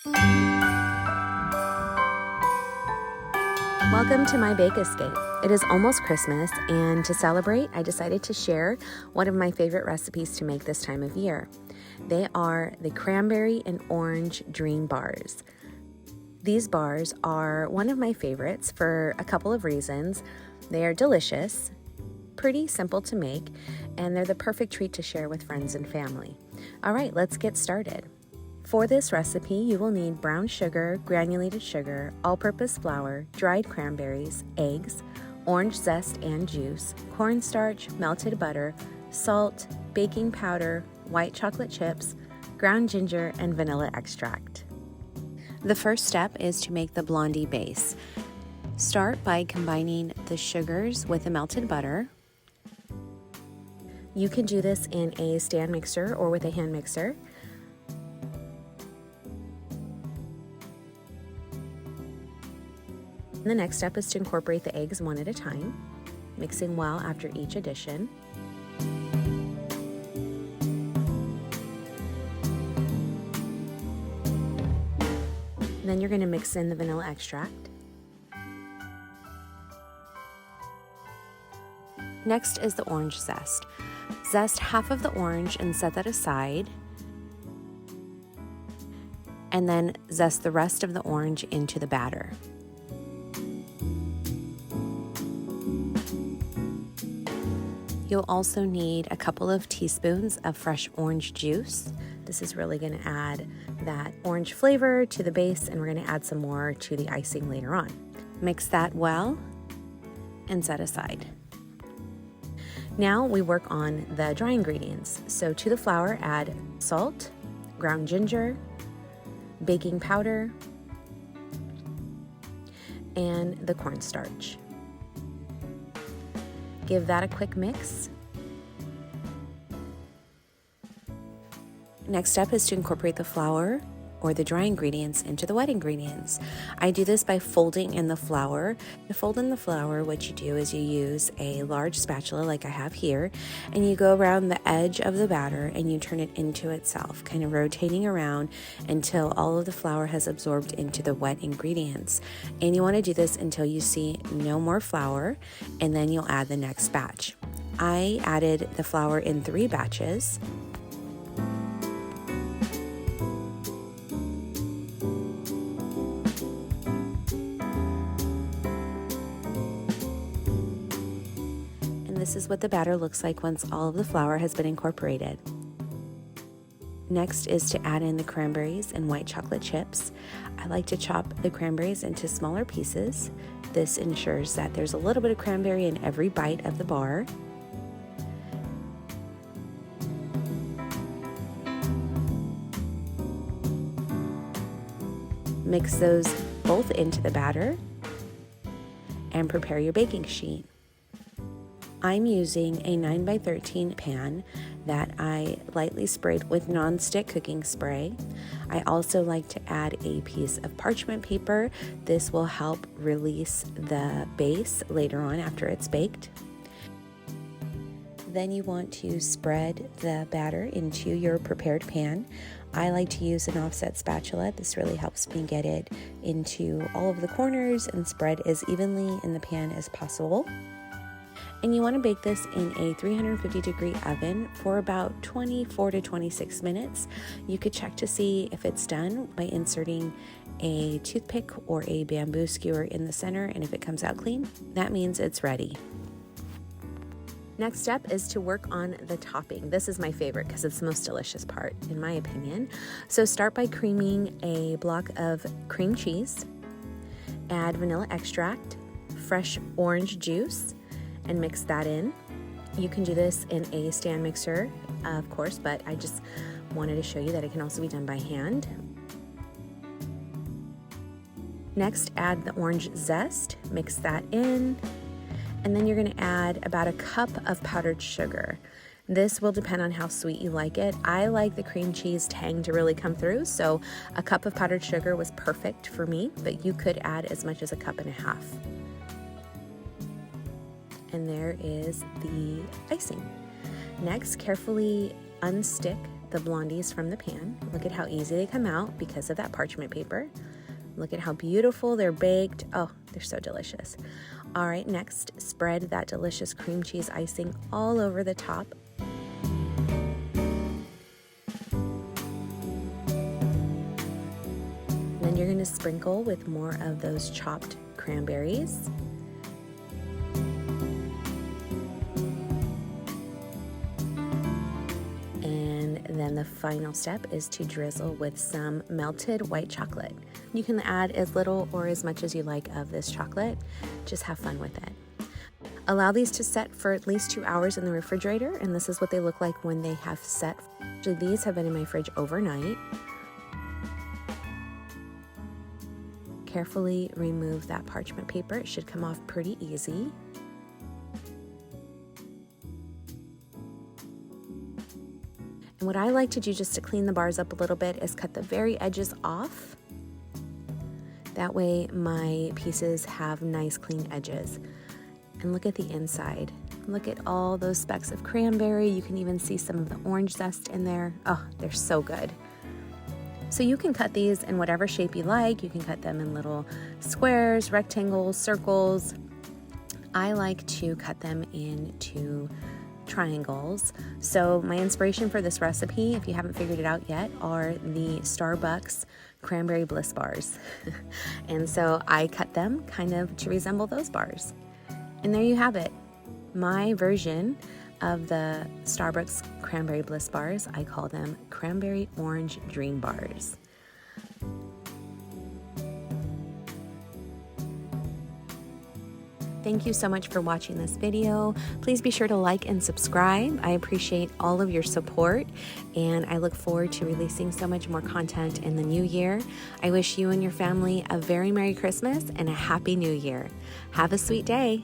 Welcome to my Bake Escape. It is almost Christmas, and to celebrate, I decided to share one of my favorite recipes to make this time of year. They are the Cranberry and Orange Dream Bars. These bars are one of my favorites for a couple of reasons. They are delicious, pretty simple to make, and they're the perfect treat to share with friends and family. All right, let's get started. For this recipe, you will need brown sugar, granulated sugar, all-purpose flour, dried cranberries, eggs, orange zest and juice, cornstarch, melted butter, salt, baking powder, white chocolate chips, ground ginger, and vanilla extract. The first step is to make the Blondie base. Start by combining the sugars with the melted butter. You can do this in a stand mixer or with a hand mixer. The next step is to incorporate the eggs one at a time, mixing well after each addition. And then you're going to mix in the vanilla extract. Next is the orange zest. Zest half of the orange and set that aside. And then zest the rest of the orange into the batter. You'll also need a couple of teaspoons of fresh orange juice. This is really going to add that orange flavor to the base, and we're going to add some more to the icing later on. Mix that well and set aside. Now we work on the dry ingredients. So to the flour, add salt, ground ginger, baking powder, and the cornstarch. Give that a quick mix. Next step is to incorporate the flour or the dry ingredients into the wet ingredients. I do this by folding in the flour. To fold in the flour, what you do is you use a large spatula like I have here, and you go around the edge of the batter and you turn it into itself, kind of rotating around until all of the flour has absorbed into the wet ingredients. And you want to do this until you see no more flour, and then you'll add the next batch. I added the flour in 3 batches. This is what the batter looks like once all of the flour has been incorporated. Next is to add in the cranberries and white chocolate chips. I like to chop the cranberries into smaller pieces. This ensures that there's a little bit of cranberry in every bite of the bar. Mix those both into the batter and prepare your baking sheet. I'm using a 9x13 pan that I lightly sprayed with non-stick cooking spray. I also like to add a piece of parchment paper. This will help release the base later on after it's baked. Then you want to spread the batter into your prepared pan. I like to use an offset spatula. This really helps me get it into all of the corners and spread as evenly in the pan as possible. And you want to bake this in a 350-degree oven for about 24 to 26 minutes. You could check to see if it's done by inserting a toothpick or a bamboo skewer in the center, and if it comes out clean, that means it's ready. Next step is to work on the topping. This is my favorite because it's the most delicious part, in my opinion. So start by creaming a block of cream cheese, add vanilla extract, fresh orange juice, and mix that in. You can do this in a stand mixer, of course, but I just wanted to show you that it can also be done by hand. Next, add the orange zest, mix that in, and then you're going to add about a cup of powdered sugar. This will depend on how sweet you like it. I like the cream cheese tang to really come through, so a cup of powdered sugar was perfect for me, but you could add as much as a cup and a half. And there is the icing. Next, carefully unstick the Blondies from the pan. Look at how easy they come out because of that parchment paper. Look at how beautiful they're baked. Oh, they're so delicious. All right, next, spread that delicious cream cheese icing all over the top. Then you're going to sprinkle with more of those chopped cranberries. And then the final step is to drizzle with some melted white chocolate. You can add as little or as much as you like of this chocolate. Just have fun with it. Allow these to set for at least 2 hours in the refrigerator, and this is what they look like when they have set. So these have been in my fridge overnight. Carefully remove that parchment paper. It should come off pretty easy. And what I like to do just to clean the bars up a little bit is cut the very edges off. That way my pieces have nice clean edges. And look at the inside. Look at all those specks of cranberry. You can even see some of the orange zest in there. Oh, they're so good. So you can cut these in whatever shape you like. You can cut them in little squares, rectangles, circles. I like to cut them into triangles. So my inspiration for this recipe, if you haven't figured it out yet, are the Starbucks Cranberry Bliss Bars. And so I cut them kind of to resemble those bars. And there you have it. My version of the Starbucks Cranberry Bliss Bars, I call them Cranberry Orange Dream Bars. Thank you so much for watching this video. Please be sure to like and subscribe. I appreciate all of your support, and I look forward to releasing so much more content in the new year. I wish you and your family a very Merry Christmas and a Happy New Year. Have a sweet day.